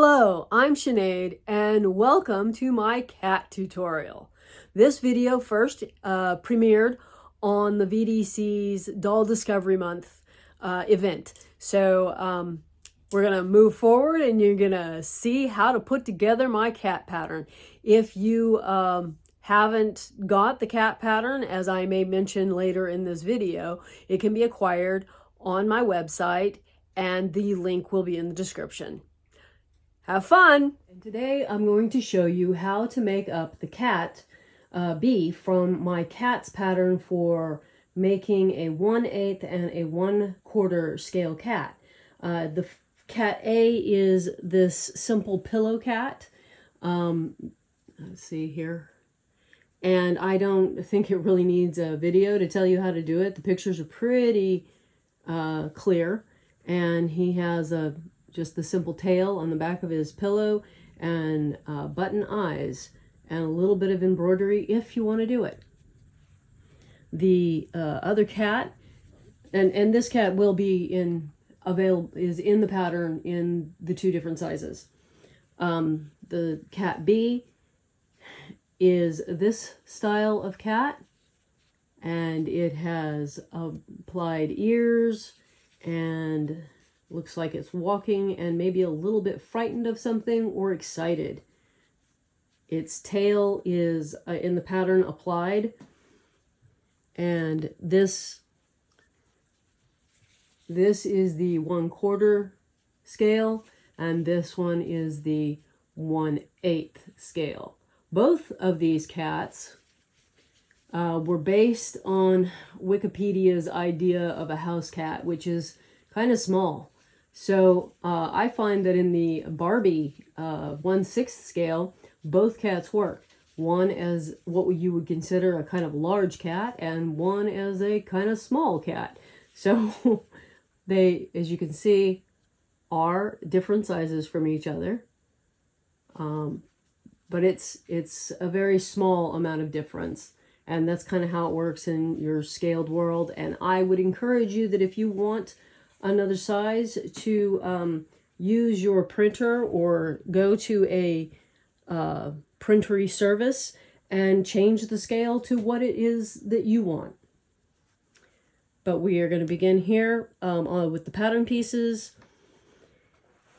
Hello, I'm Sinead and welcome to my cat tutorial. This video first premiered on the VDC's Doll Discovery Month event. So we're going to move forward and you're going to see how to put together my cat pattern. If you haven't got the cat pattern, as I may mention later in this video, it can be acquired on my website and the link will be in the description. Have fun! And today I'm going to show you how to make up the cat B from my cat's pattern for making a 1/8 and a 1/4 scale cat. The cat A is this simple pillow cat. Let's see here. And I don't think it really needs a video to tell you how to do it. The pictures are pretty clear. And he has just the simple tail on the back of his pillow and button eyes and a little bit of embroidery if you want to do it. The other cat, and this cat will be is in the pattern in the two different sizes. The cat B is this style of cat, and it has applied ears and looks like it's walking and maybe a little bit frightened of something or excited. Its tail is in the pattern applied, and this is the 1/4 scale, and this one is the 1/8 scale. Both of these cats were based on Wikipedia's idea of a house cat, which is kind of small. So I find that in the Barbie 1/6 scale, both cats work. One as what you would consider a kind of large cat, and one as a kind of small cat. So they, as you can see, are different sizes from each other. But it's a very small amount of difference. And that's kind of how it works in your scaled world. And I would encourage you that if you want another size to use your printer or go to a printery service and change the scale to what it is that you want. But we are going to begin here with the pattern pieces.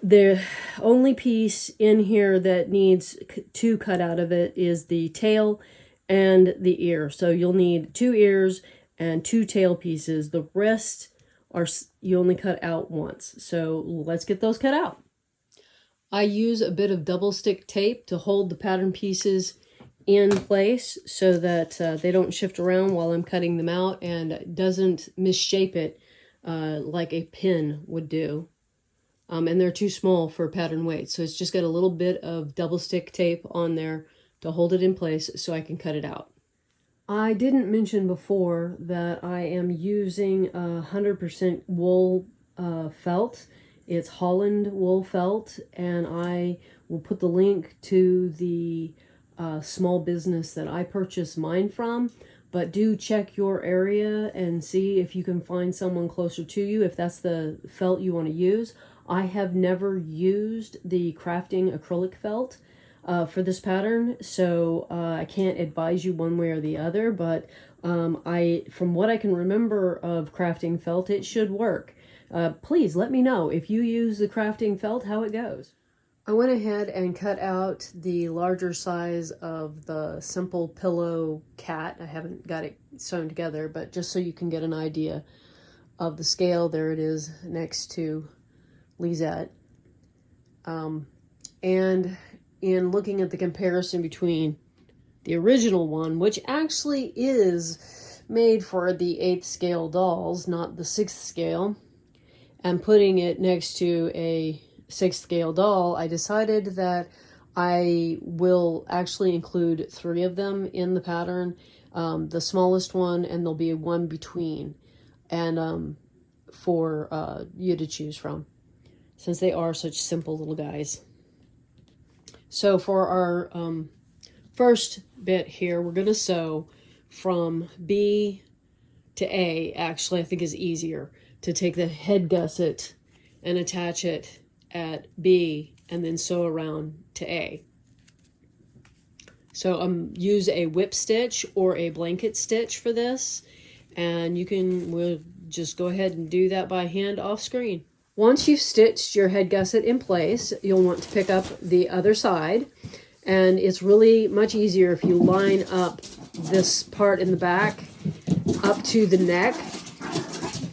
The only piece in here that needs to cut out of it is the tail and the ear. So you'll need 2 ears and 2 tail pieces. The rest are you only cut out once. So let's get those cut out. I use a bit of double stick tape to hold the pattern pieces in place so that they don't shift around while I'm cutting them out and doesn't misshape it like a pin would do. And they're too small for pattern weight. So it's just got a little bit of double stick tape on there to hold it in place so I can cut it out. I didn't mention before that I am using 100% wool felt. It's Holland wool felt, and I will put the link to the small business that I purchased mine from. But do check your area and see if you can find someone closer to you if that's the felt you want to use. I have never used the crafting acrylic felt for this pattern, so I can't advise you one way or the other, but from what I can remember of crafting felt, it should work. Please let me know if you use the crafting felt, how it goes. I went ahead and cut out the larger size of the simple pillow cat. I haven't got it sewn together, but just so you can get an idea of the scale, there it is next to Lisette. And in looking at the comparison between the original one, which actually is made for the 8th scale dolls, not the 6th scale, and putting it next to a 6th scale doll, I decided that I will actually include 3 of them in the pattern, the smallest one, and there'll be one between, and for you to choose from, since they are such simple little guys. So for our first bit here, we're going to sew from B to A. Actually, I think is easier to take the head gusset and attach it at B and then sew around to A. So use a whip stitch or a blanket stitch for this, and we'll just go ahead and do that by hand off screen. Once you've stitched your head gusset in place, you'll want to pick up the other side, and it's really much easier if you line up this part in the back up to the neck,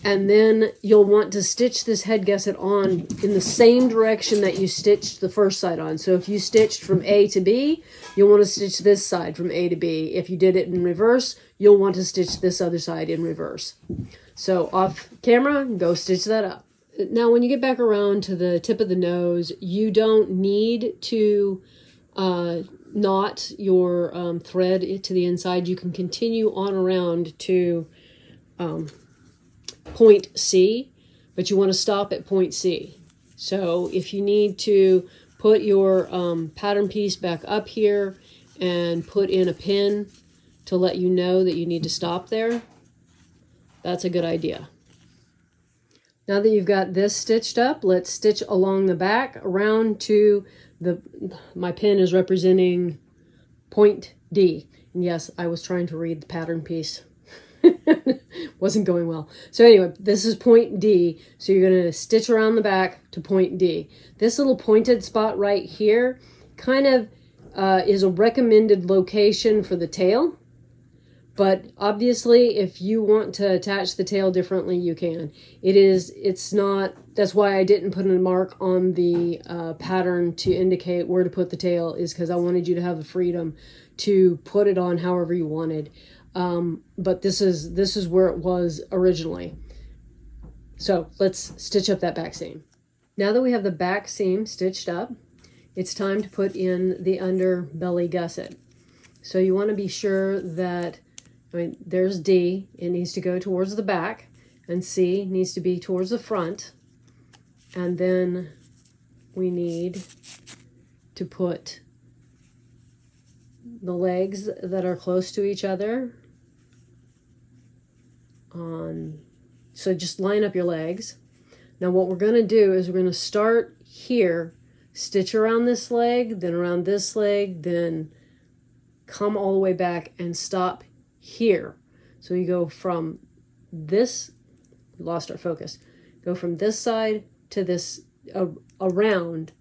and then you'll want to stitch this head gusset on in the same direction that you stitched the first side on. So if you stitched from A to B, you'll want to stitch this side from A to B. If you did it in reverse, you'll want to stitch this other side in reverse. So off camera, go stitch that up. Now when you get back around to the tip of the nose, you don't need to knot your thread to the inside. You can continue on around to point C, but you want to stop at point C. So if you need to put your pattern piece back up here and put in a pin to let you know that you need to stop there, that's a good idea. Now that you've got this stitched up, let's stitch along the back around to my pin is representing point D. And yes, I was trying to read the pattern piece. Wasn't going well. So anyway, this is point D. So you're going to stitch around the back to point D. This little pointed spot right here kind of is a recommended location for the tail. But obviously, if you want to attach the tail differently, you can. It's not, that's why I didn't put a mark on the pattern to indicate where to put the tail, is because I wanted you to have the freedom to put it on however you wanted. But this is where it was originally. So let's stitch up that back seam. Now that we have the back seam stitched up, it's time to put in the underbelly gusset. So you want to be sure that, there's D, it needs to go towards the back, and C needs to be towards the front. And then we need to put the legs that are close to each other on. So just line up your legs. Now what we're going to do is we're going to start here, stitch around this leg, then around this leg, then come all the way back and stop here. So you go from this, we lost our focus, go from this side to this, around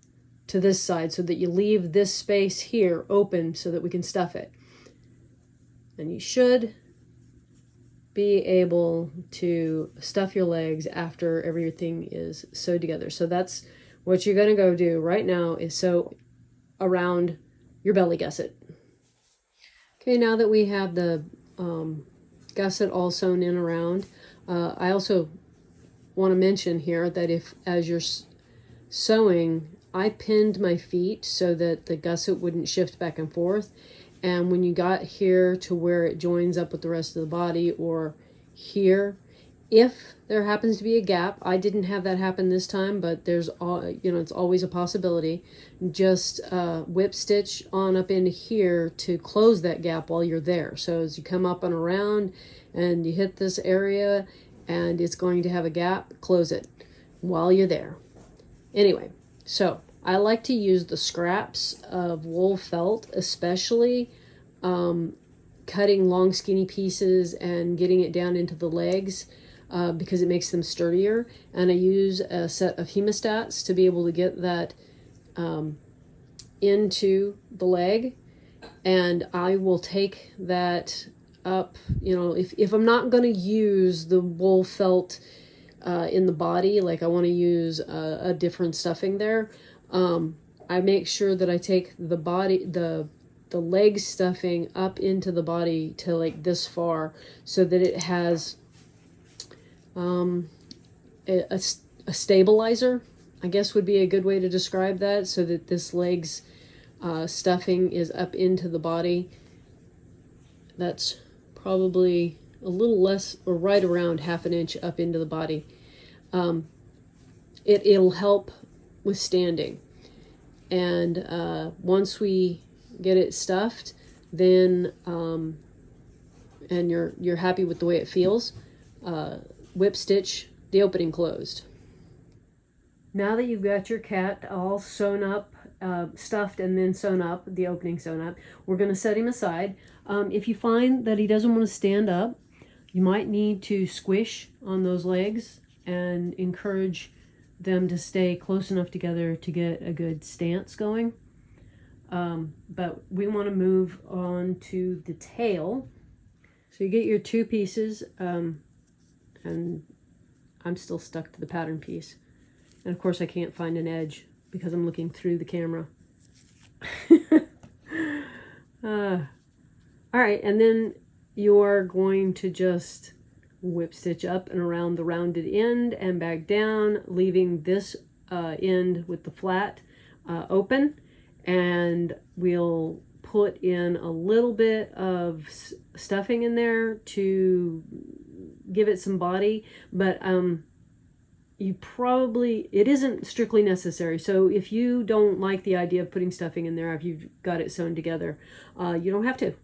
to this side, so that you leave this space here open so that we can stuff it. And you should be able to stuff your legs after everything is sewed together. So that's what you're going to go do right now, is sew around your belly gusset. Okay, now that we have the gusset all sewn in around, I also want to mention here that if, as you're sewing, I pinned my feet so that the gusset wouldn't shift back and forth. And when you got here to where it joins up with the rest of the body, or here, if there happens to be a gap, I didn't have that happen this time, but there's it's always a possibility. Just whip stitch on up into here to close that gap while you're there. So as you come up and around and you hit this area and it's going to have a gap, close it while you're there. Anyway, so I like to use the scraps of wool felt, especially cutting long skinny pieces and getting it down into the legs, because it makes them sturdier. And I use a set of hemostats to be able to get that into the leg. And I will take that up, if I'm not going to use the wool felt in the body, like I want to use a different stuffing there, I make sure that I take the body, the leg stuffing up into the body to like this far, so that it has a stabilizer, I guess would be a good way to describe that, so that this leg's stuffing is up into the body. That's probably a little less, or right around 1/2 inch up into the body. It'll help with standing. And once we get it stuffed, then and you're happy with the way it feels, whip stitch the opening closed. Now that you've got your cat all sewn up, stuffed and then sewn up, the opening sewn up, we're going to set him aside. If you find that he doesn't want to stand up, you might need to squish on those legs and encourage them to stay close enough together to get a good stance going. But we want to move on to the tail. So you get your two pieces, and I'm still stuck to the pattern piece. And of course I can't find an edge because I'm looking through the camera. All right, and then you're going to just whip stitch up and around the rounded end and back down, leaving this end with the flat open. And we'll put in a little bit of stuffing in there to give it some body, but it isn't strictly necessary. So if you don't like the idea of putting stuffing in there, if you've got it sewn together, you don't have to.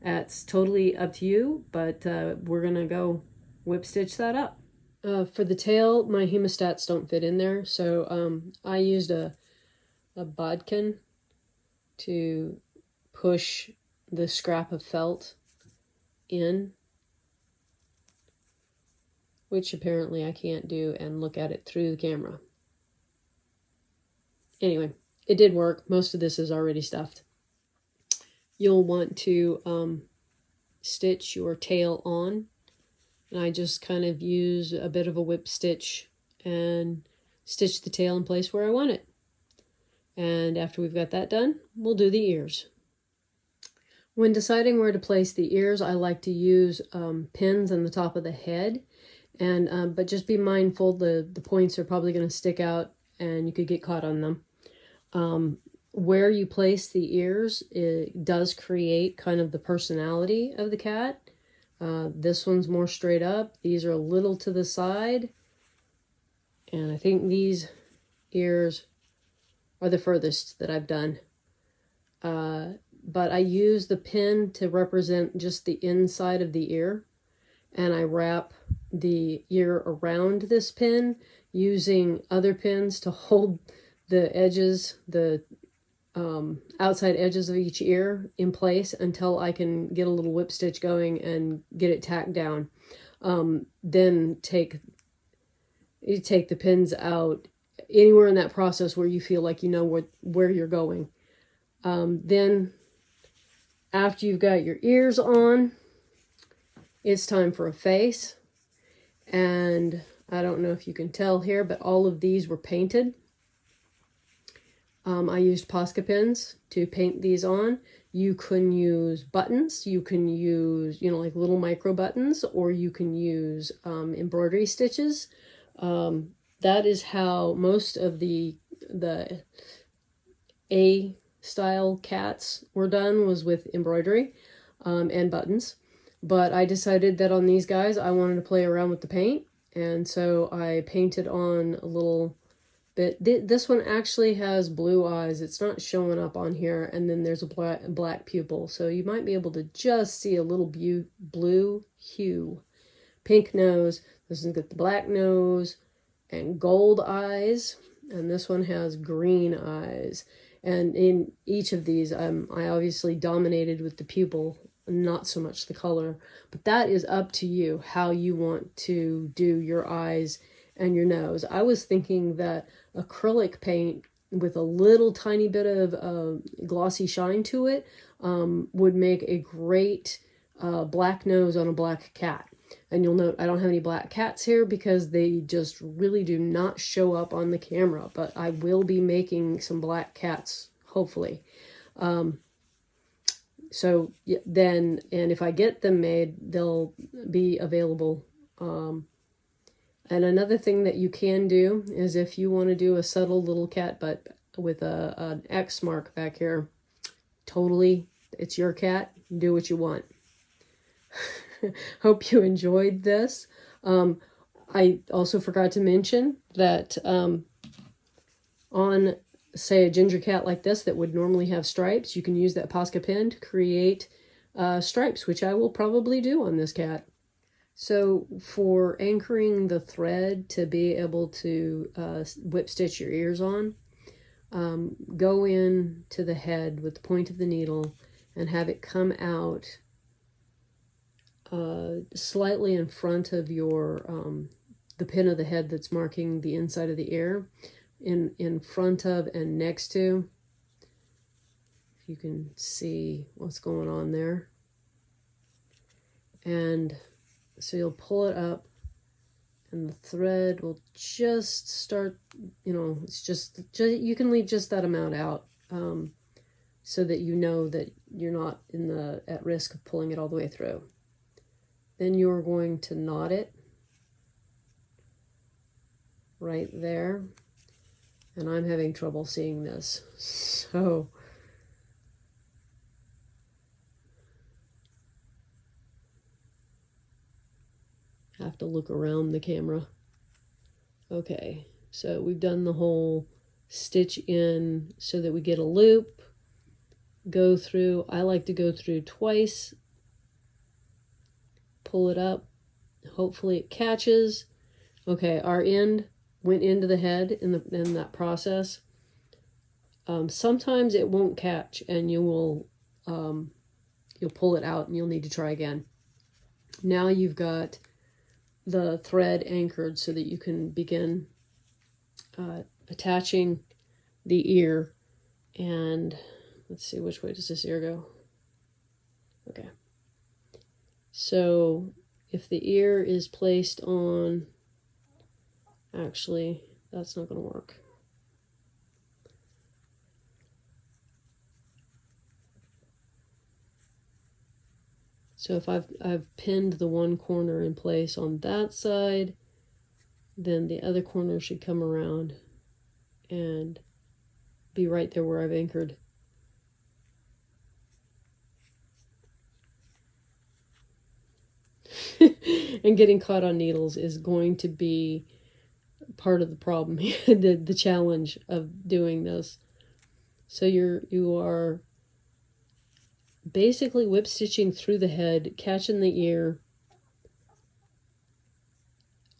It's totally up to you, but we're gonna go whip stitch that up. For the tail, my hemostats don't fit in there, so I used a bodkin to push the scrap of felt in, which apparently I can't do and look at it through the camera. Anyway, it did work. Most of this is already stuffed. You'll want to stitch your tail on, and I just kind of use a bit of a whip stitch and stitch the tail in place where I want it. And after we've got that done, we'll do the ears. When deciding where to place the ears, I like to use pins on the top of the head, and but just be mindful the points are probably going to stick out and you could get caught on them. Where you place the ears, it does create kind of the personality of the cat. This one's more straight up. These are a little to the side. And I think these ears are the furthest that I've done. But I use the pin to represent just the inside of the ear. And I wrap the ear around this pin using other pins to hold the edges, the outside edges of each ear in place until I can get a little whip stitch going and get it tacked down. Then take the pins out anywhere in that process where you feel like you know where you're going. Then after you've got your ears on, it's time for a face. And I don't know if you can tell here, but all of these were painted. I used Posca pens to paint these on. You can use buttons. You can use, like little micro buttons, or you can use embroidery stitches. That is how most of the A-style cats were done, was with embroidery and buttons. But I decided that on these guys, I wanted to play around with the paint. And so I painted on a little bit. This one actually has blue eyes. It's not showing up on here. And then there's a black pupil. So you might be able to just see a little blue hue. Pink nose. This one's got the black nose and gold eyes. And this one has green eyes. And in each of these, I obviously dominated with the pupil, not so much the color. But that is up to you, how you want to do your eyes and your nose. I was thinking that acrylic paint with a little tiny bit of glossy shine to it would make a great black nose on a black cat. And you'll note I don't have any black cats here because they just really do not show up on the camera. But I will be making some black cats, hopefully. So then, and if I get them made, they'll be available. And another thing that you can do is if you want to do a subtle little cat butt with an X mark back here, totally, it's your cat. Do what you want. Hope you enjoyed this. I also forgot to mention that on, say, a ginger cat like this that would normally have stripes, you can use that Posca pen to create stripes, which I will probably do on this cat. So for anchoring the thread to be able to whip stitch your ears on, go in to the head with the point of the needle and have it come out slightly in front of your the pin of the head that's marking the inside of the ear, in front of and next to, if you can see what's going on there. And so you'll pull it up and the thread will just start, you know, it's just you can leave just that amount out, so that you know that you're not at risk of pulling it all the way through. Then you're going to knot it right there. And I'm having trouble seeing this. So I have to look around the camera. Okay, so we've done the whole stitch in so that we get a loop. Go through, I like to go through twice. Pull it up. Hopefully it catches. Okay, our end went into the head in that process. Sometimes it won't catch, and you'll pull it out, and you'll need to try again. Now you've got the thread anchored so that you can begin attaching the ear. And let's see, which way does this ear go? Okay. So if the ear is placed on, actually, that's not going to work. So if I've pinned the one corner in place on that side, then the other corner should come around and be right there where I've anchored. And getting caught on needles is going to be part of the problem, the challenge of doing this. So you are basically whip stitching through the head, catching the ear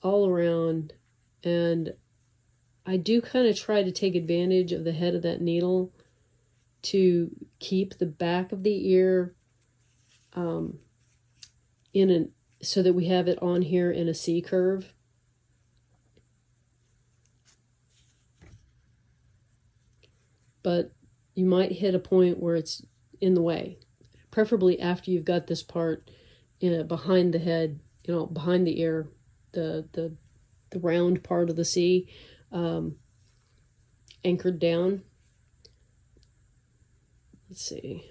all around, and I do kind of try to take advantage of the head of that needle to keep the back of the ear so that we have it on here in a C curve. But you might hit a point where it's in the way, preferably after you've got this part behind the head, behind the ear, the round part of the C anchored down. Let's see.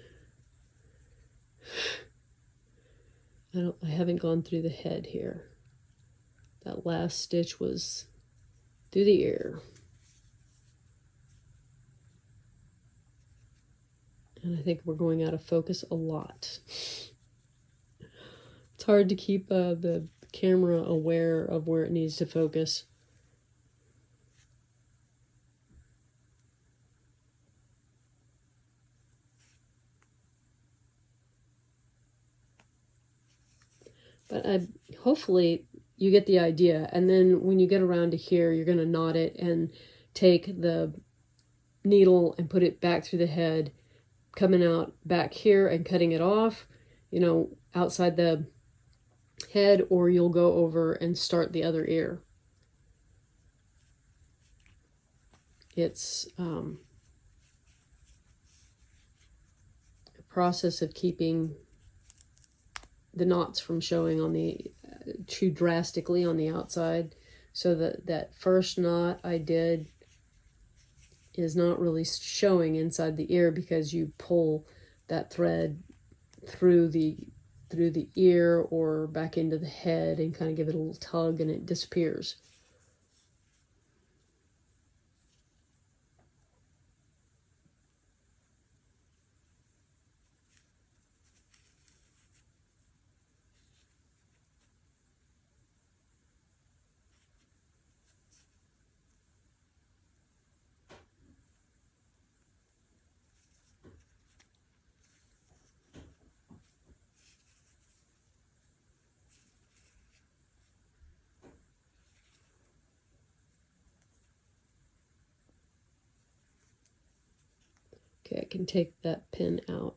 I haven't gone through the head here. That last stitch was through the ear. And I think we're going out of focus a lot. It's hard to keep the camera aware of where it needs to focus. But hopefully you get the idea. And then when you get around to here, you're going to knot it and take the needle and put it back through the head, coming out back here and cutting it off, outside the head, or you'll go over and start the other ear. It's a process of keeping the knots from showing on too drastically on the outside. So that first knot I did is not really showing inside the ear because you pull that thread through the ear or back into the head and kind of give it a little tug and it disappears. Okay, I can take that pin out.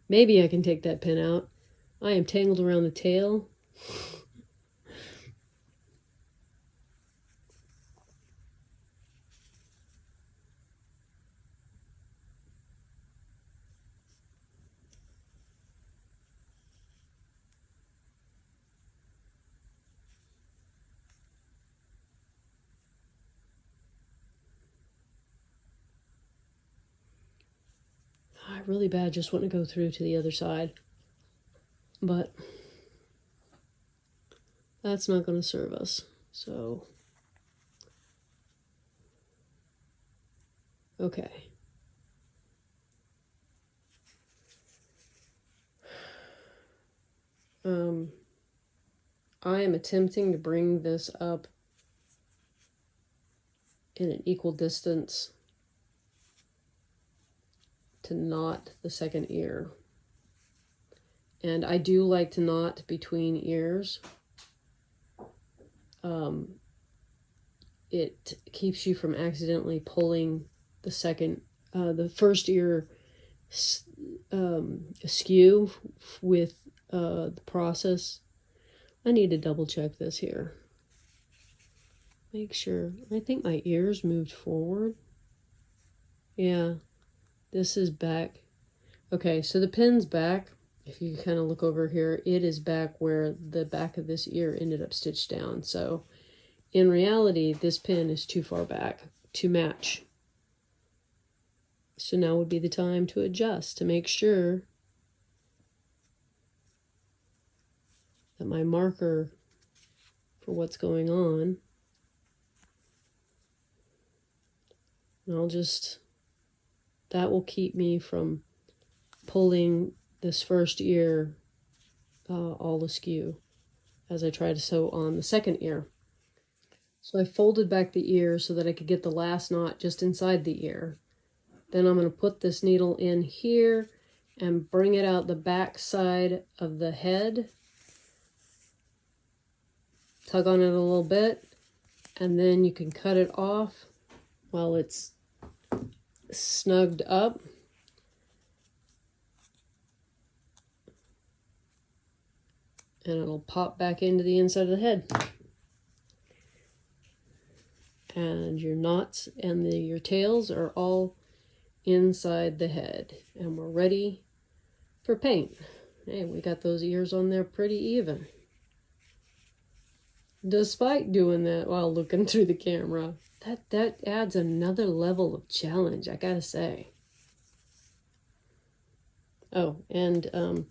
Maybe I can take that pin out. I am tangled around the tail. I really bad just want to go through to the other side. But that's not going to serve us. So, okay. I am attempting to bring this up in an equal distance to knot the second ear. And I do like to knot between ears. It keeps you from accidentally pulling the first ear askew with the process. I need to double check this here. Make sure. I think my ears moved forward. Yeah, this is back. Okay, so the pin's back. If you kind of look over here, it is back where the back of this ear ended up stitched down. So in reality, this pin is too far back to match. So now would be the time to adjust to make sure that my marker for what's going on, and that will keep me from pulling this first ear all askew as I try to sew on the second ear. So I folded back the ear so that I could get the last knot just inside the ear. Then I'm going to put this needle in here and bring it out the back side of the head. Tug on it a little bit, and then you can cut it off while it's snugged up. And it'll pop back into the inside of the head. And your knots and your tails are all inside the head. And we're ready for paint. Hey, we got those ears on there pretty even. Despite doing that while looking through the camera. That adds another level of challenge, I gotta say. Oh, and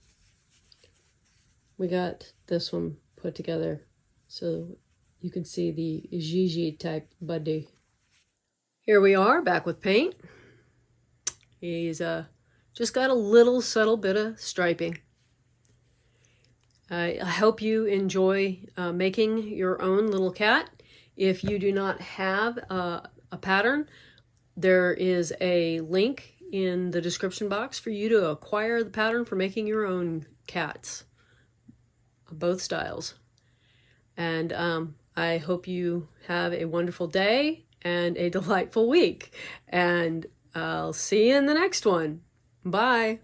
we got this one put together so you can see the Gigi type buddy. Here we are back with paint. He's just got a little subtle bit of striping. I hope you enjoy making your own little cat. If you do not have a pattern, there is a link in the description box for you to acquire the pattern for making your own cats. Both styles. And I hope you have a wonderful day and a delightful week. And I'll see you in the next one. Bye.